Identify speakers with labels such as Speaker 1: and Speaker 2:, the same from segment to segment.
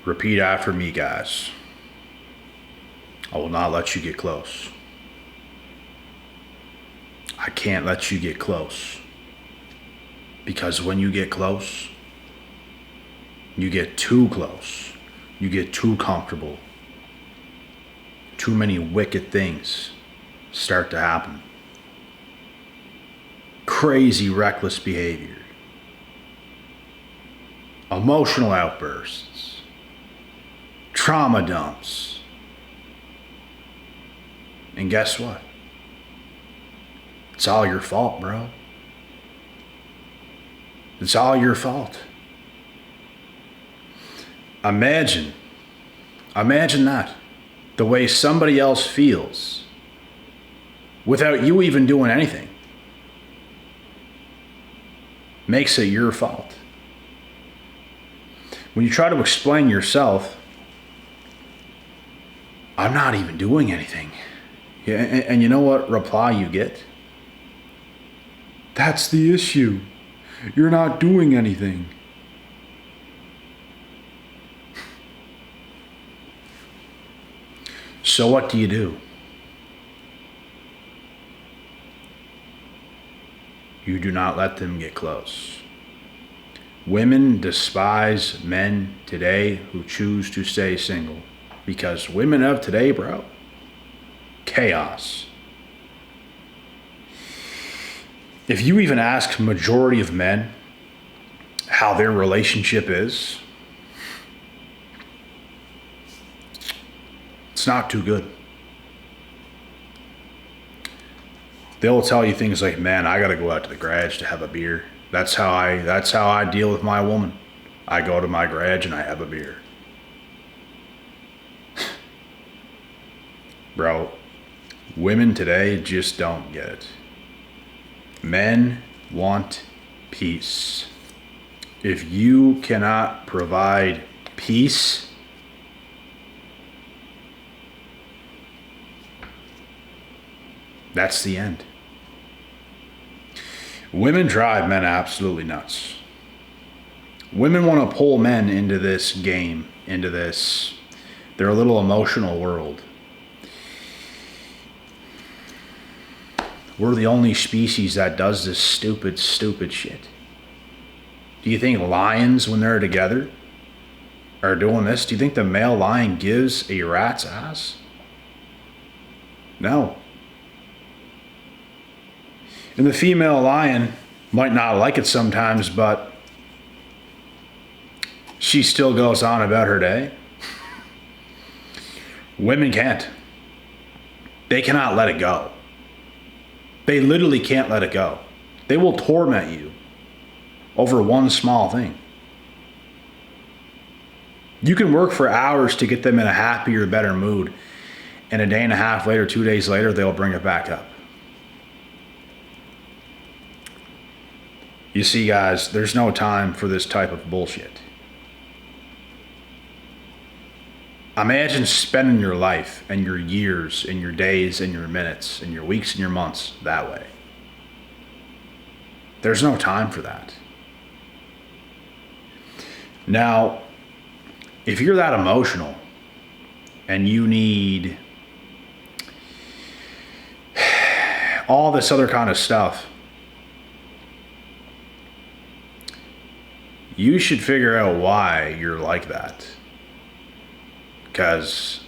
Speaker 1: Repeat after me, guys. I will not let you get close. I can't let you get close. Because when you get close, you get too close. You get too comfortable. Too many wicked things start to happen. Crazy, reckless behavior. Emotional outbursts. Trauma dumps. And guess what? It's all your fault, bro. It's all your fault. Imagine that. The way somebody else feels without you even doing anything makes it your fault. When you try to explain yourself, I'm not even doing anything. Yeah, and you know what reply you get? That's the issue. You're not doing anything. So what do you do? You do not let them get close. Women despise men today who choose to stay single. Because women of today, bro, chaos. If you even ask majority of men how their relationship is, it's not too good. They'll tell you things like, man, I gotta go out to the garage to have a beer. That's how I deal with my woman. I go to my garage and I have a beer. Bro, women today just don't get it. Men want peace. If you cannot provide peace, that's the end. Women drive men absolutely nuts. Women want to pull men into this game, into their little emotional world. We're the only species that does this stupid shit. Do you think lions, when they're together, are doing this? Do you think the male lion gives a rat's ass? No. And the female lion might not like it sometimes, but she still goes on about her day. Women can't. They cannot let it go. They literally can't let it go. They will torment you over one small thing. You can work for hours to get them in a happier, better mood, and a day and a half later, 2 days later, they'll bring it back up. You see, guys, there's no time for this type of bullshit. Imagine spending your life and your years and your days and your minutes and your weeks and your months that way. There's no time for that. Now, if you're that emotional and you need all this other kind of stuff, you should figure out why you're like that. Because,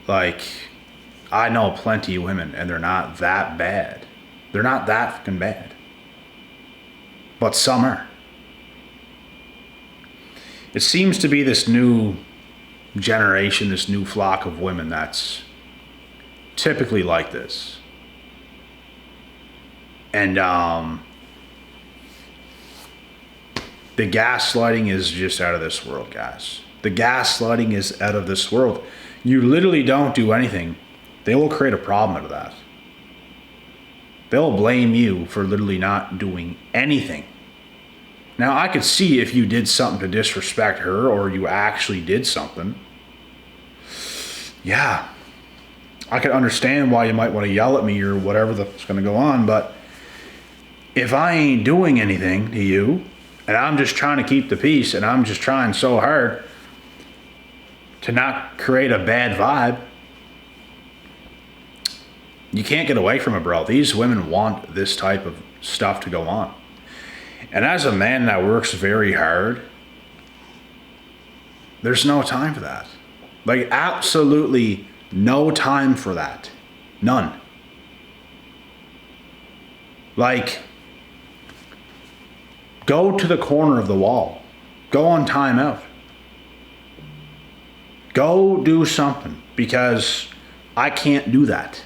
Speaker 1: like, I know plenty of women and they're not that bad. They're not that fucking bad. But some are. It seems to be this new generation, this new flock of women that's typically like this. And, the gaslighting is just out of this world, guys. The gaslighting is out of this world. You literally don't do anything. They will create a problem out of that. They'll blame you for literally not doing anything. Now, I could see if you did something to disrespect her or you actually did something. Yeah. I could understand why you might want to yell at me or whatever that's going to go on, but if I ain't doing anything to you, And I'm just trying to keep the peace, and I'm just trying so hard to not create a bad vibe. You can't get away from it, bro. These women want this type of stuff to go on. And as a man that works very hard, there's no time for that. Like, absolutely no time for that. None. Like, go to the corner of the wall. Go on timeout. Go do something, because I can't do that.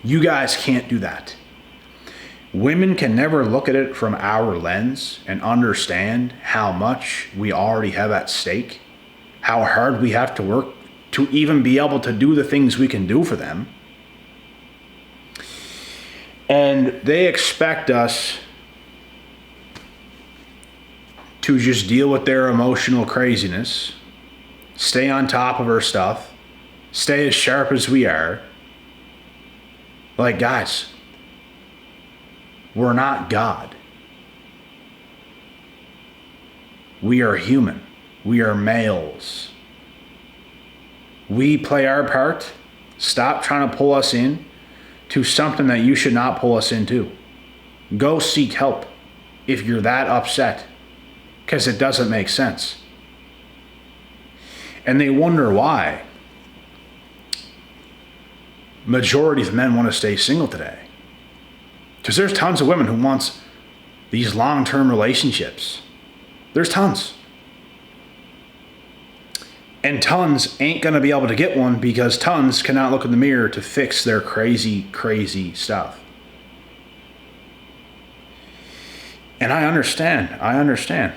Speaker 1: You guys can't do that. Women can never look at it from our lens and understand how much we already have at stake, how hard we have to work to even be able to do the things we can do for them. And they expect us to just deal with their emotional craziness, stay on top of our stuff, stay as sharp as we are. Like, guys, we're not God. We are human. We are males. We play our part. Stop trying to pull us in to something that you should not pull us into. Go seek help if you're that upset, because it doesn't make sense. And they wonder why majority of men want to stay single today. Because there's tons of women who wants these long-term relationships. There's tons. And tons ain't going to be able to get one because tons cannot look in the mirror to fix their crazy, crazy stuff. And I understand.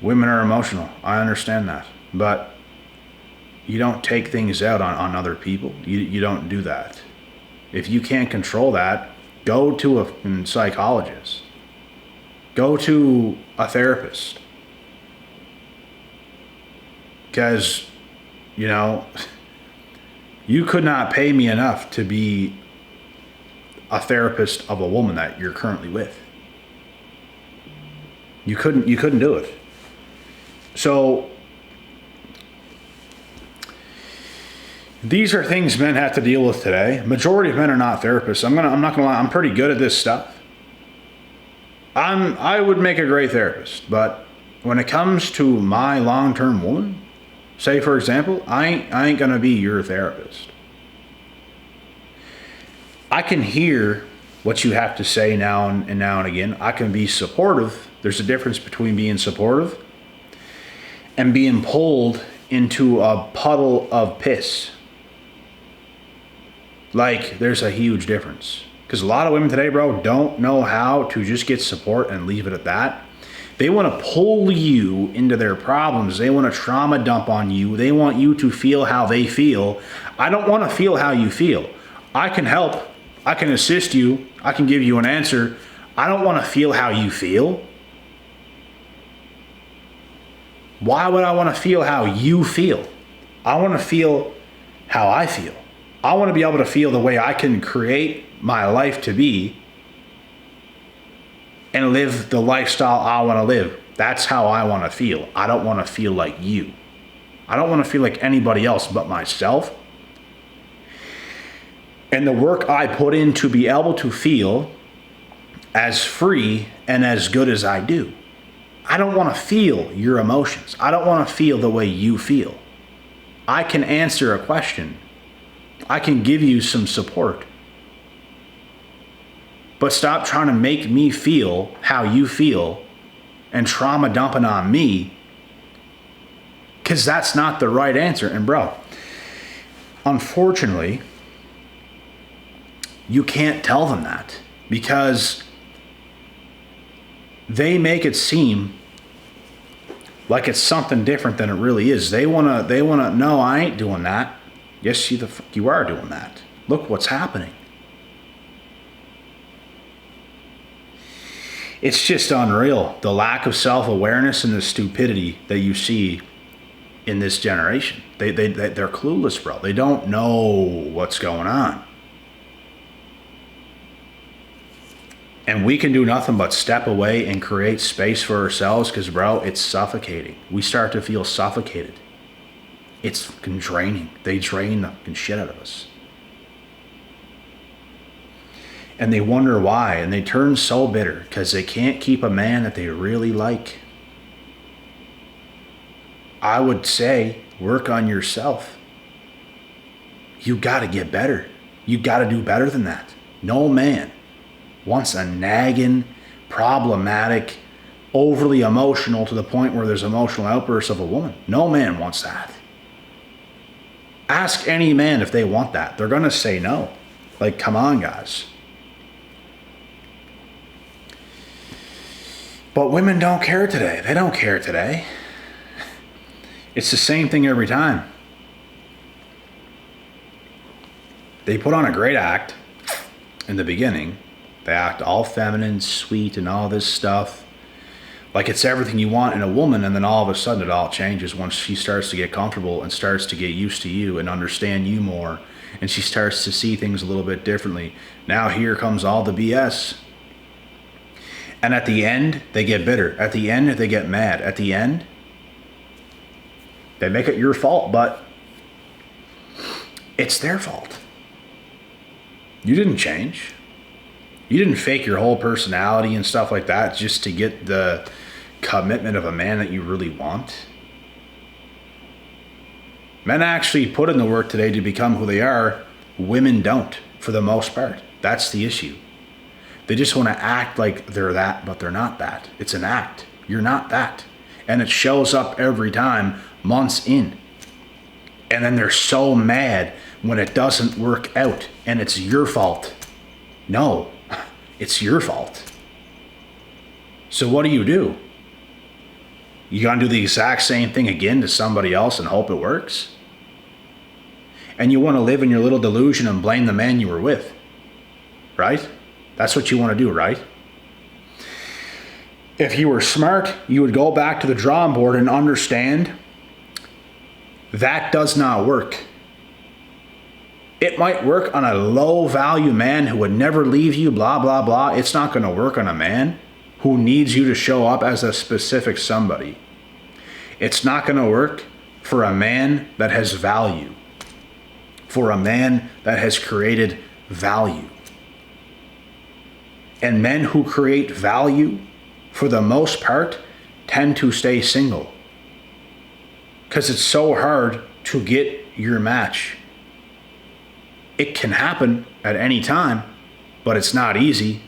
Speaker 1: Women are emotional. I understand that. But you don't take things out on other people. You don't do that. If you can't control that, go to a psychologist. Go to a therapist. Because, you know, you could not pay me enough to be a therapist of a woman that you're currently with. You couldn't do it. So these are things men have to deal with today. Majority of men are not therapists. I'm not gonna lie, I'm pretty good at this stuff. I would make a great therapist, but when it comes to my long-term woman, say for example, I ain't gonna be your therapist. I can hear what you have to say now and again. I can be supportive. There's a difference between being supportive and being pulled into a puddle of piss. Like, there's a huge difference. Because a lot of women today, bro, don't know how to just get support and leave it at that. They want to pull you into their problems. They want to trauma dump on you. They want you to feel how they feel. I don't want to feel how you feel. I can help. I can assist you. I can give you an answer. I don't want to feel how you feel. Why would I want to feel how you feel? I want to feel how I feel. I want to be able to feel the way I can create my life to be and live the lifestyle I want to live. That's how I want to feel. I don't want to feel like you. I don't want to feel like anybody else but myself. And the work I put in to be able to feel as free and as good as I do. I don't want to feel your emotions. I don't want to feel the way you feel. I can answer a question. I can give you some support. But stop trying to make me feel how you feel and trauma dumping on me, because that's not the right answer. And bro, unfortunately, you can't tell them that because they make it seem like it's something different than it really is. They wanna, no, I ain't doing that. Yes, you are doing that. Look what's happening. It's just unreal, the lack of self-awareness and the stupidity that you see in this generation. They're clueless, bro. They don't know what's going on. And we can do nothing but step away and create space for ourselves because, bro, it's suffocating. We start to feel suffocated. It's fucking draining. They drain the fucking shit out of us. And they wonder why. And they turn so bitter because they can't keep a man that they really like. I would say work on yourself. You got to get better. You got to do better than that. No man wants a nagging, problematic, overly emotional to the point where there's emotional outbursts of a woman. No man wants that. Ask any man if they want that. They're going to say no. Like, come on, guys. But women don't care today. They don't care today. It's the same thing every time. They put on a great act in the beginning. They act all feminine, sweet, and all this stuff. Like it's everything you want in a woman, and then all of a sudden it all changes once she starts to get comfortable and starts to get used to you and understand you more, and she starts to see things a little bit differently. Now here comes all the BS. And at the end, they get bitter. At the end, they get mad. At the end, they make it your fault, but it's their fault. You didn't change. You didn't fake your whole personality and stuff like that just to get the commitment of a man that you really want. Men actually put in the work today to become who they are. Women don't, for the most part. That's the issue. They just want to act like they're that, but they're not that. It's an act. You're not that. And it shows up every time, months in. And then they're so mad when it doesn't work out and it's your fault. No, it's your fault. So what do? You gonna do the exact same thing again to somebody else and hope it works? And you want to live in your little delusion and blame the man you were with, right? That's what you want to do, right? If you were smart, you would go back to the drawing board and understand that does not work. It might work on a low value man who would never leave you, blah, blah, blah. It's not going to work on a man who needs you to show up as a specific somebody. It's not going to work for a man that has value, for a man that has created value. And men who create value, for the most part, tend to stay single. Because it's so hard to get your match. It can happen at any time, but it's not easy.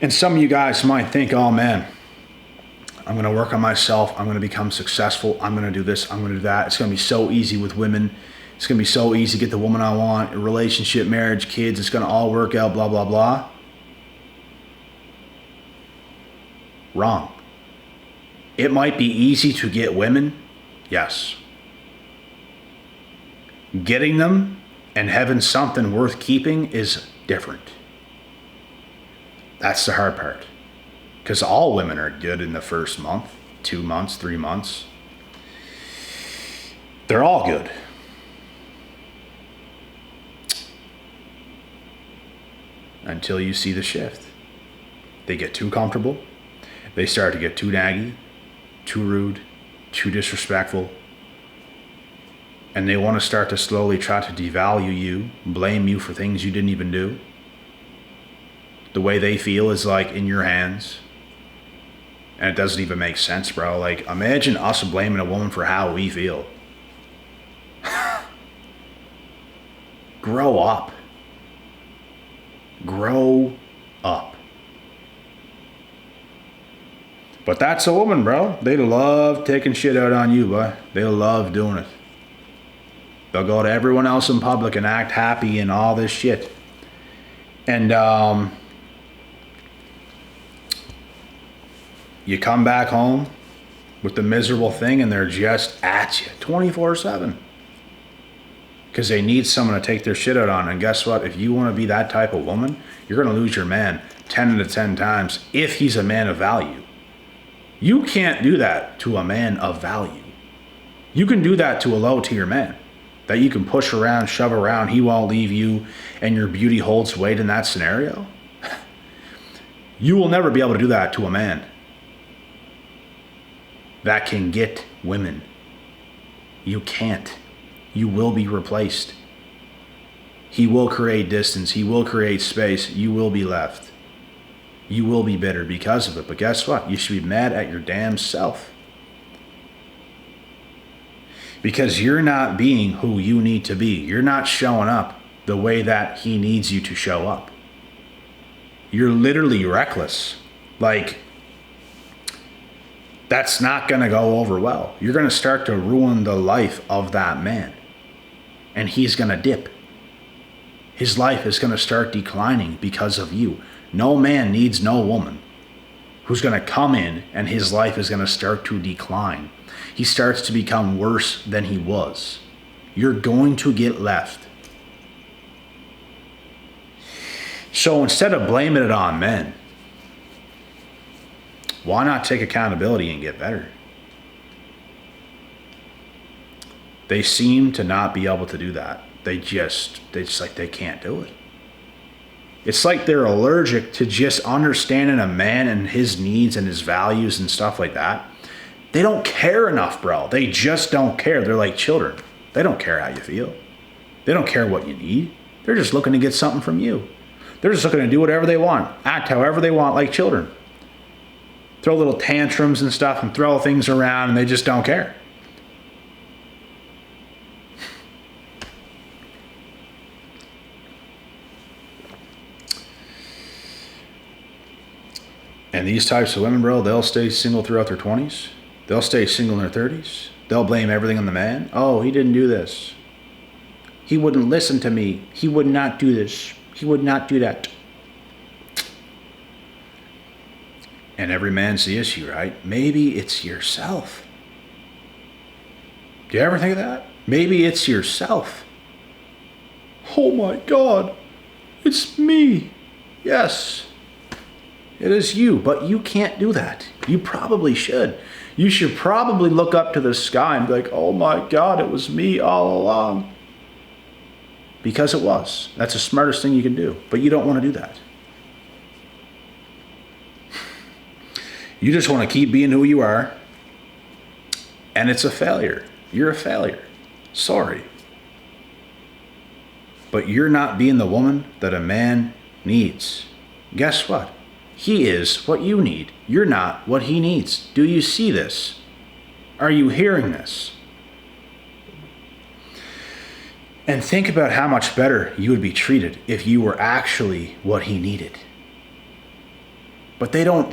Speaker 1: And some of you guys might think, oh man, I'm going to work on myself. I'm going to become successful. I'm going to do this. I'm going to do that. It's going to be so easy with women. It's going to be so easy to get the woman I want, a relationship, marriage, kids. It's going to all work out, blah, blah, blah. Wrong. It might be easy to get women. Yes. Getting them and having something worth keeping is different. That's the hard part. Because all women are good in the first month, 2 months, 3 months. They're all good. Until you see the shift. They get too comfortable. They start to get too naggy, too rude, too disrespectful. And they want to start to slowly try to devalue you, blame you for things you didn't even do. The way they feel is like in your hands. And it doesn't even make sense, bro. Like, imagine us blaming a woman for how we feel. Grow up. Grow up. But that's a woman, bro. They love taking shit out on you, boy. They love doing it. They'll go to everyone else in public and act happy and all this shit. And you come back home with the miserable thing and they're just at you 24/7. Because they need someone to take their shit out on. And guess what? If you want to be that type of woman, you're going to lose your man 10 out of 10 times if he's a man of value. You can't do that to a man of value. You can do that to a low tier man that you can push around, shove around. He won't leave you and your beauty holds weight in that scenario. You will never be able to do that to a man that can get women. You can't. You will be replaced. He will create distance. He will create space. You will be left. You will be bitter because of it. But guess what? You should be mad at your damn self. Because you're not being who you need to be. You're not showing up the way that he needs you to show up. You're literally reckless. Like, that's not going to go over well. You're going to start to ruin the life of that man. And he's going to dip. His life is going to start declining because of you. No man needs no woman who's going to come in and his life is going to start to decline. He starts to become worse than he was. You're going to get left. So instead of blaming it on men, why not take accountability and get better? They seem to not be able to do that. It's like they can't do it. It's like they're allergic to just understanding a man and his needs and his values and stuff like that. They don't care enough, bro. They just don't care. They're like children. They don't care how you feel. They don't care what you need. They're just looking to get something from you. They're just looking to do whatever they want, act however they want, like children. Throw little tantrums and stuff and throw things around, and they just don't care. And these types of women, bro, they'll stay single throughout their 20s. They'll stay single in their 30s. They'll blame everything on the man. Oh, he didn't do this. He wouldn't listen to me. He would not do this. He would not do that. And every man's the issue, right? Maybe it's yourself. Do you ever think of that? Maybe it's yourself. Oh my God, it's me. Yes, it is you, but you can't do that. You probably should. You should probably look up to the sky and be like, oh my God, it was me all along. Because it was. That's the smartest thing you can do. But you don't want to do that. You just want to keep being who you are. And it's a failure. You're a failure. Sorry. But you're not being the woman that a man needs. Guess what? He is what you need. You're not what he needs. Do you see this? Are you hearing this? And think about how much better you would be treated if you were actually what he needed. But they don't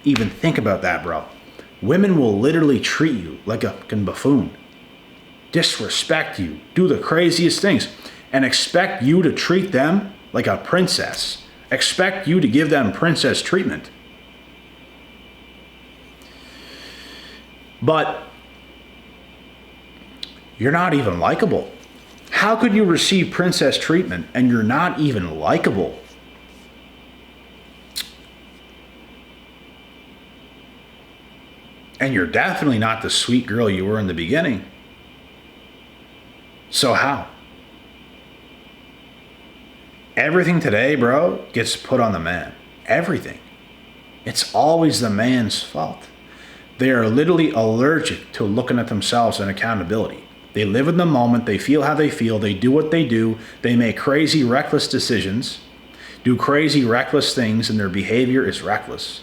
Speaker 1: even think about that, bro. Women will literally treat you like a fucking buffoon, disrespect you, do the craziest things, and expect you to treat them like a princess. Expect you to give them princess treatment. But you're not even likable. How could you receive princess treatment and you're not even likable? And you're definitely not the sweet girl you were in the beginning. So how? Everything today, bro, gets put on the man. Everything. It's always the man's fault. They are literally allergic to looking at themselves and accountability. They live in the moment. They feel how they feel. They do what they do. They make crazy, reckless decisions, do crazy, reckless things, and their behavior is reckless.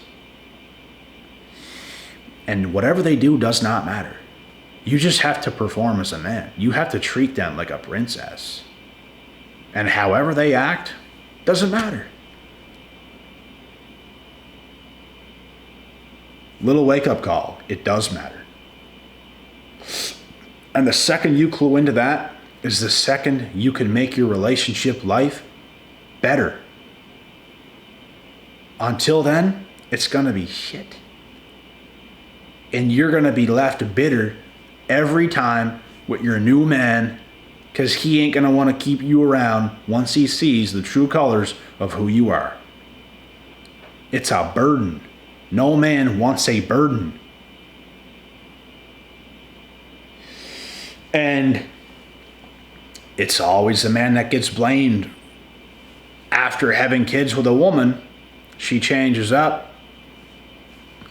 Speaker 1: And whatever they do does not matter. You just have to perform as a man. You have to treat them like a princess. And however they act, doesn't matter. Little wake-up call. It does matter. And the second you clue into that is the second you can make your relationship life better. Until then, it's going to be shit. And you're going to be left bitter every time with your new man, because he ain't going to want to keep you around once he sees the true colors of who you are. It's a burden. No man wants a burden. And it's always the man that gets blamed after having kids with a woman. she changes up,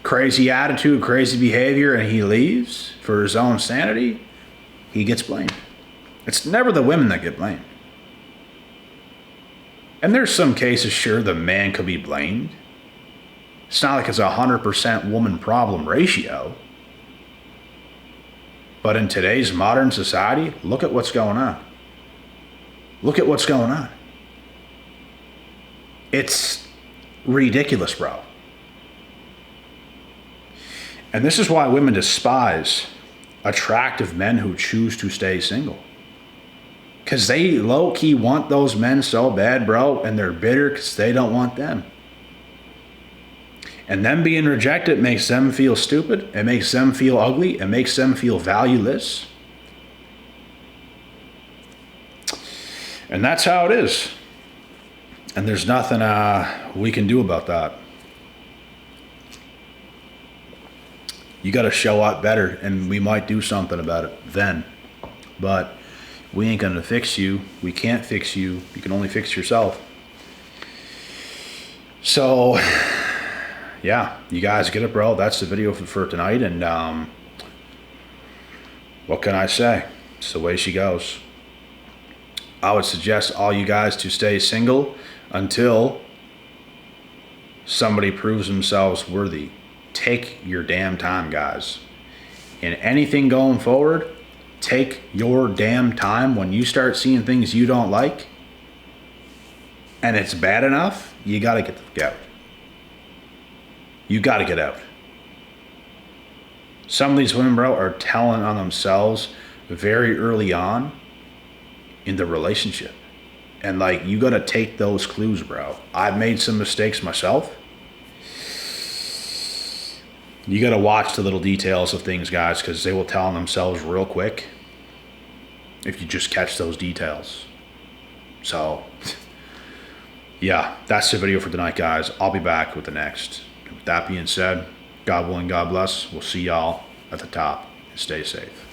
Speaker 1: crazy attitude, crazy behavior, and he leaves for his own sanity, he gets blamed. It's never the women that get blamed. And there's some cases, sure, the man could be blamed. It's not like it's 100% woman problem ratio. But in today's modern society, look at what's going on. Look at what's going on. It's ridiculous, bro. And this is why women despise attractive men who choose to stay single. Because they low-key want those men so bad, bro, and they're bitter because they don't want them. And them being rejected makes them feel stupid. It makes them feel ugly. It makes them feel valueless. And that's how it is. And there's nothing we can do about that. You got to show up better, and we might do something about it then. But we ain't going to fix you. We can't fix you. You can only fix yourself. So, yeah, you guys get it, bro. That's the video for tonight. And what can I say? It's the way she goes. I would suggest all you guys to stay single until somebody proves themselves worthy. Take your damn time, guys. In anything going forward, take your damn time. When you start seeing things you don't like and it's bad enough, you got to get the fuck out. You got to get out. Some of these women, bro, are telling on themselves very early on in the relationship. And like, you got to take those clues, bro. I've made some mistakes myself. You got to watch the little details of things, guys, because they will tell on themselves real quick if you just catch those details. So, yeah, that's the video for tonight, guys. I'll be back with the next. With that being said, God willing, God bless. We'll see y'all at the top. Stay safe.